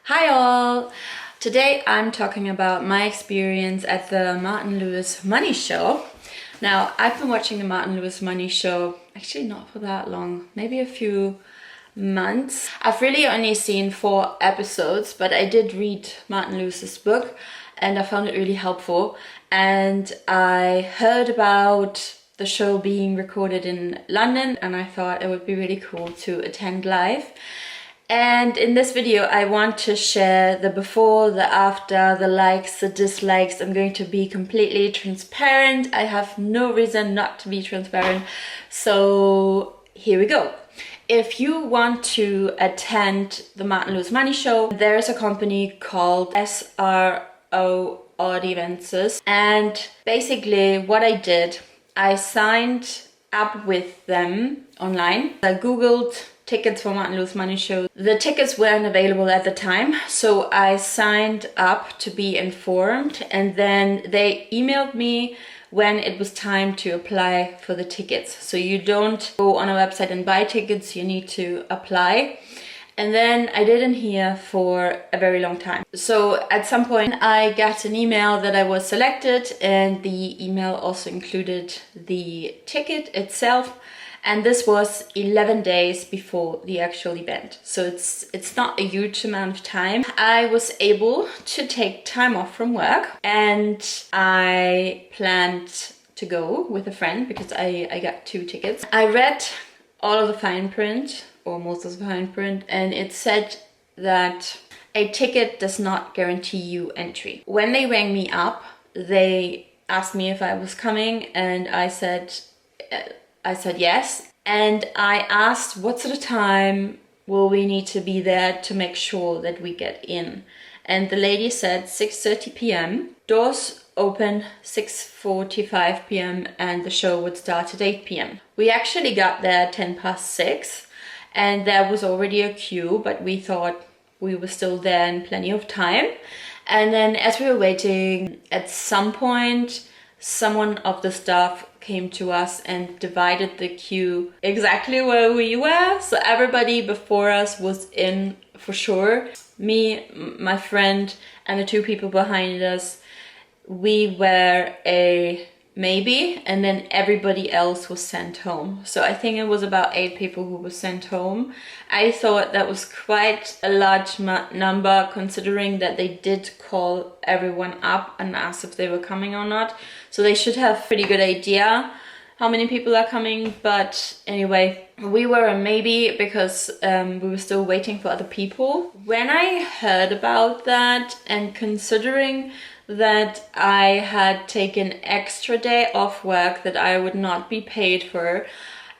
Hi all! Today I'm talking about my experience at the Martin Lewis Money Show. Now, I've been watching the Martin Lewis Money Show, actually not for that long, maybe a few months. I've really only seen 4 episodes, but I did read Martin Lewis's book and I found it really helpful. And I heard about the show being recorded in London and I thought it would be really cool to attend live. And in this video I want to share the before, the after, the likes, the dislikes. I'm going to be completely transparent. I have no reason not to be transparent. So here we go. If you want to attend the Martin Lewis Money Show, there is a company called SRO Audiences. And basically what I did, I signed up with them online. I googled tickets for Martin Lewis Money Show. The tickets weren't available at the time, so I signed up to be informed, and then they emailed me when it was time to apply for the tickets. So you don't go on a website and buy tickets, you need to apply. And then I didn't hear for a very long time. So at some point I got an email that I was selected, and the email also included the ticket itself. And this was 11 days before the actual event. So it's not a huge amount of time. I was able to take time off from work and I planned to go with a friend because I got 2 tickets. I read all of the fine print, or most of the fine print, and it said that a ticket does not guarantee you entry. When they rang me up, they asked me if I was coming and I said yes, and I asked what sort of time will we need to be there to make sure that we get in. And the lady said 6:30 p.m. Doors open 6:45 p.m. and the show would start at 8 p.m. We actually got there at 6:10 and there was already a queue, but we thought we were still there in plenty of time. And then as we were waiting, at some point someone of the staff came to us and divided the queue exactly where we were. So everybody before us was in for sure. Me, my friend, and the 2 people behind us, we were a maybe, and then everybody else was sent home. So I think it was about 8 people who were sent home. I thought that was quite a large number, considering that they did call everyone up and ask if they were coming or not. So they should have a pretty good idea how many people are coming. But anyway, we were a maybe because we were still waiting for other people. When I heard about that, and considering that I had taken extra day off work that I would not be paid for,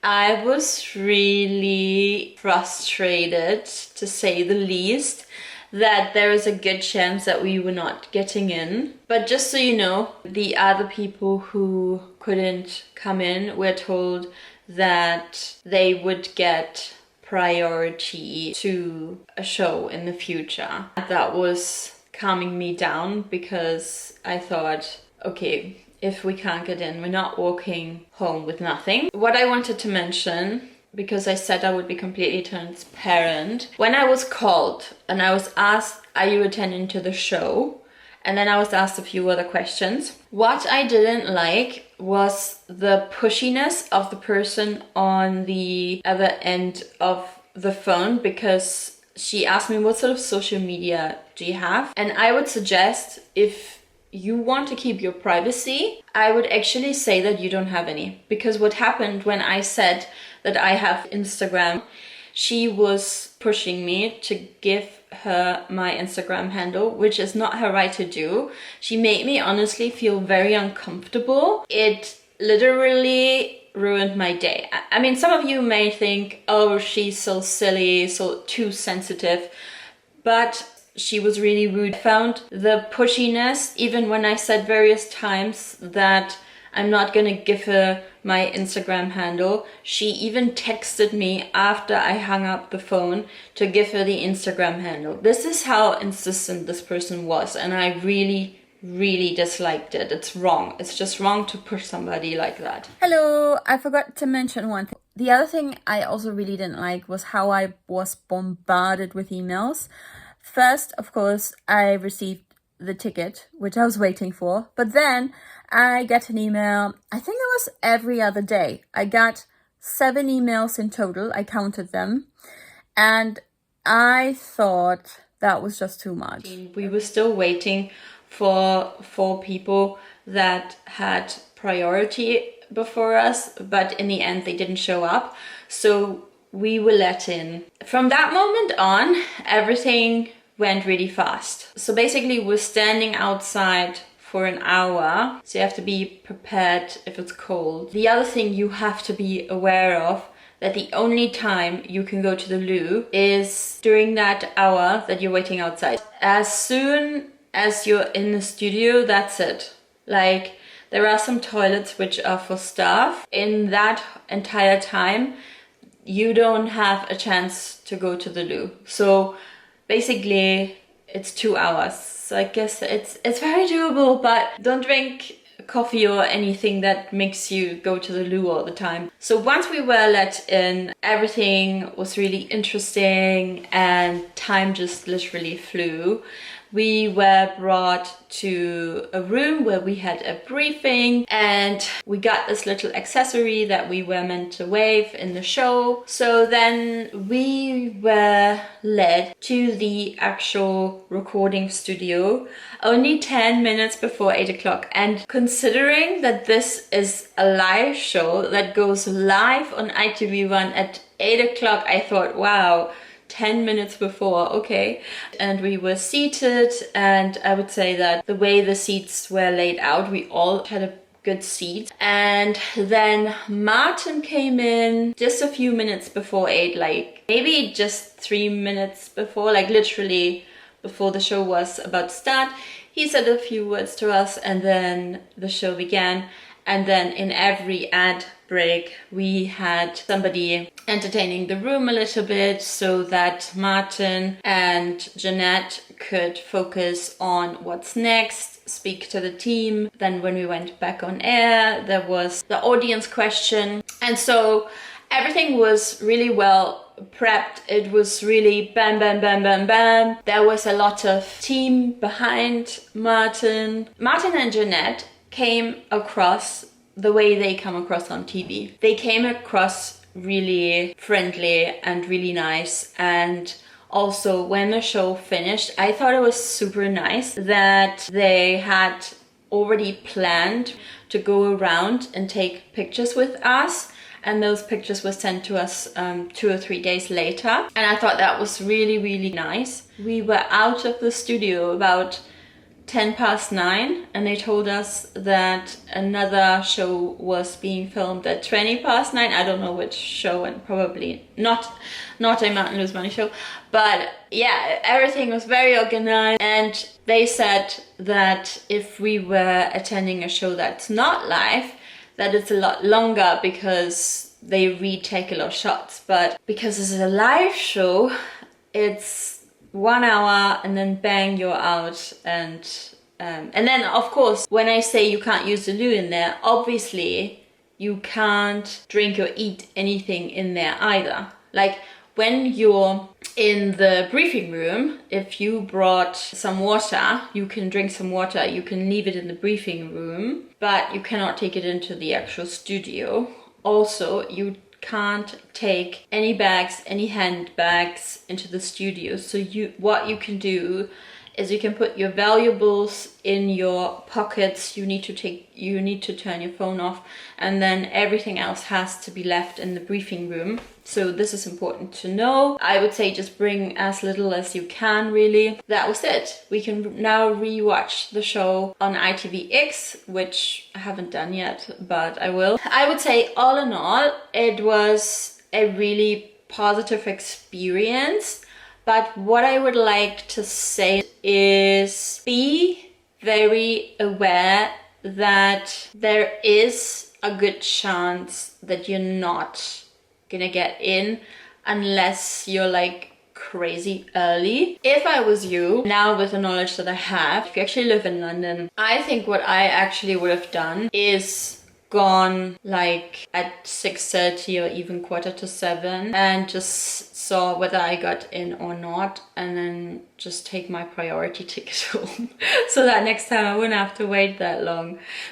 I was really frustrated, to say the least, that there is a good chance that we were not getting in. But just so you know, the other people who couldn't come in were told that they would get priority to a show in the future. That was calming me down, because I thought, okay, if we can't get in, we're not walking home with nothing. What I wanted to mention, because I said I would be completely transparent, when I was called and I was asked, are you attending to the show? And then I was asked a few other questions. What I didn't like was the pushiness of the person on the other end of the phone, because she asked me, what sort of social media do you have? And I would suggest, if you want to keep your privacy, I would actually say that you don't have any. Because what happened when I said that I have Instagram, she was pushing me to give her my Instagram handle, which is not her right to do. She made me honestly feel very uncomfortable. It literally ruined my day. I mean, some of you may think, oh, she's so silly, so too sensitive, but she was really rude. I found the pushiness, even when I said various times that I'm not gonna give her my Instagram handle. She even texted me after I hung up the phone to give her the Instagram handle. This is how insistent this person was, and I really disliked it. It's wrong. It's just wrong to push somebody like that. Hello, I forgot to mention one thing. The other thing I also really didn't like was how I was bombarded with emails First, of course, I received the ticket, which I was waiting for. But then I get an email, I think it was every other day. I got 7 emails in total. I counted them. And I thought that was just too much. We were still waiting for 4 people that had priority before us, but in the end they didn't show up. So we were let in. From that moment on, everything went really fast. So basically we're standing outside for an hour. So you have to be prepared if it's cold. The other thing you have to be aware of, that the only time you can go to the loo is during that hour that you're waiting outside. As soon as you're in the studio, that's it. Like, there are some toilets which are for staff. In that entire time, you don't have a chance to go to the loo. So basically it's 2 hours. So I guess it's very doable, but don't drink coffee or anything that makes you go to the loo all the time. So once we were let in, everything was really interesting and time just literally flew. We were brought to a room where we had a briefing, and we got this little accessory that we were meant to wave in the show. So then we were led to the actual recording studio only 10 minutes before 8 o'clock. And considering that this is a live show that goes live on ITV1 at 8 o'clock, I thought, wow, 10 minutes before, okay. And we were seated, and I would say that the way the seats were laid out, we all had a good seat. And then Martin came in just a few minutes before 8, like maybe just 3 minutes before, like literally before the show was about to start. He said a few words to us, and then the show began. And then in every ad break, we had somebody entertaining the room a little bit so that Martin and Jeanette could focus on what's next, speak to the team. Then when we went back on air, there was the audience question. And so everything was really well prepped. It was really bam, bam, bam, bam, bam. There was a lot of team behind Martin. Martin and Jeanette came across the way they come across on TV. They came across really friendly and really nice. And also when the show finished, I thought it was super nice that they had already planned to go around and take pictures with us. And those pictures were sent to us 2 or 3 days later. And I thought that was really, really nice. We were out of the studio about 9:10, and they told us that another show was being filmed at 9:20. I don't know which show, and probably not a Martin Lewis Money show. But yeah, everything was very organized, and they said that if we were attending a show that's not live, that it's a lot longer because they retake a lot of shots. But because this is a live show, it's 1 hour and then bang, you're out. And then of course, when I say you can't use the loo in there, obviously you can't drink or eat anything in there either. Like when you're in the briefing room, if you brought some water, you can drink some water, you can leave it in the briefing room, but you cannot take it into the actual studio. Also, you can't take any bags, any handbags into the studio. So what you can do is you can put your valuables in your pockets. You need to turn your phone off, and then everything else has to be left in the briefing room. So this is important to know. I would say just bring as little as you can, really. That was it. We can now rewatch the show on ITVX, which I haven't done yet, but I will. I would say all in all, it was a really positive experience. But what I would like to say is be very aware that there is a good chance that you're not gonna get in unless you're like crazy early. If I was you, now with the knowledge that I have, if you actually live in London, I think what I actually would have done is gone like at 6:30 or even 6:45 and just saw whether I got in or not, and then just take my priority ticket home so that next time I wouldn't have to wait that long.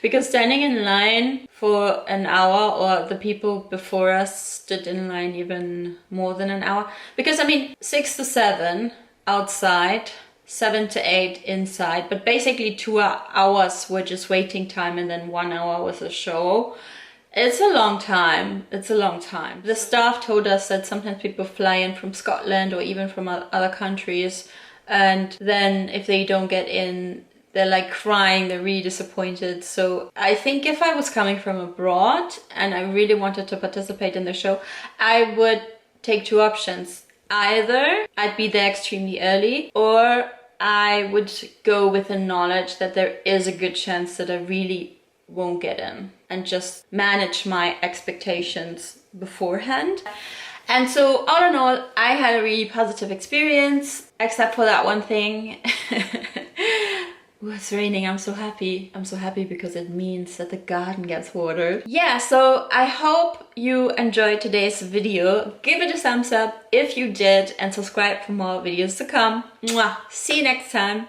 Because standing in line for an hour, or the people before us stood in line even more than an hour, because I mean 6 to 7 outside, 7 to 8 inside, but basically 2 hours were just waiting time, and then 1 hour was a show. It's a long time. It's a long time. The staff told us that sometimes people fly in from Scotland or even from other countries, and then if they don't get in, they're like crying, they're really disappointed. So I think if I was coming from abroad and I really wanted to participate in the show, I would take 2 options. Either I'd be there extremely early, or I would go with the knowledge that there is a good chance that I really won't get in, and just manage my expectations beforehand. And so all in all, I had a really positive experience, except for that one thing. Ooh, it's raining. I'm so happy. I'm so happy because it means that the garden gets watered. Yeah, so I hope you enjoyed today's video. Give it a thumbs up if you did, and subscribe for more videos to come. Mwah! See you next time.